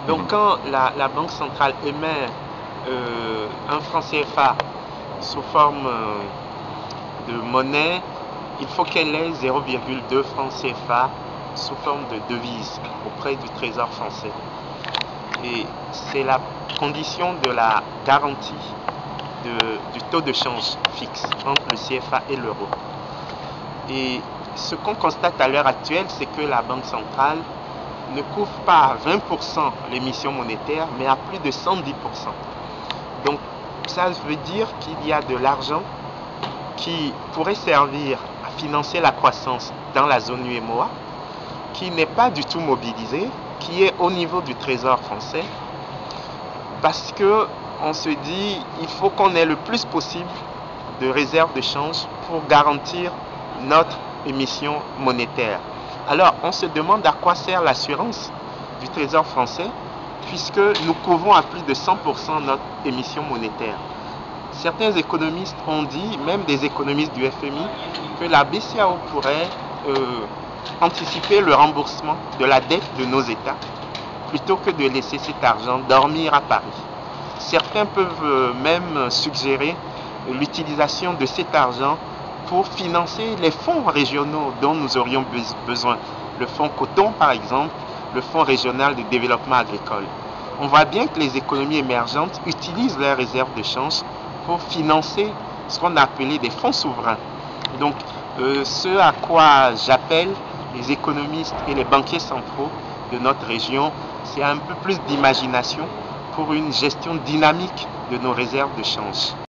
Donc quand la Banque centrale émet un franc CFA sous forme de monnaie, il faut qu'elle ait 0,2 francs CFA sous forme de devise auprès du Trésor français. Et c'est la condition de la garantie du taux de change fixe entre le CFA et l'euro. Et ce qu'on constate à l'heure actuelle, c'est que la Banque centrale ne couvre pas à 20% l'émission monétaire, mais à plus de 110%. Donc ça veut dire qu'il y a de l'argent qui pourrait servir à financer la croissance dans la zone UEMOA, qui n'est pas du tout mobilisé, qui est au niveau du Trésor français, parce qu'on se dit il faut qu'on ait le plus possible de réserves de change pour garantir notre émission monétaire. Alors on se demande à quoi sert l'assurance du Trésor français, puisque nous couvrons à plus de 100% notre émission monétaire. Certains économistes ont dit, même des économistes du FMI, que la BCAO pourrait anticiper le remboursement de la dette de nos États plutôt que de laisser cet argent dormir à Paris. Certains peuvent même suggérer l'utilisation de cet argent pour financer les fonds régionaux dont nous aurions besoin. Le fonds coton par exemple, le fonds régional de développement agricole. On voit bien que les économies émergentes utilisent leurs réserves de change pour financer ce qu'on a appelé des fonds souverains. Donc ce à quoi j'appelle les économistes et les banquiers centraux de notre région, c'est un peu plus d'imagination pour une gestion dynamique de nos réserves de change.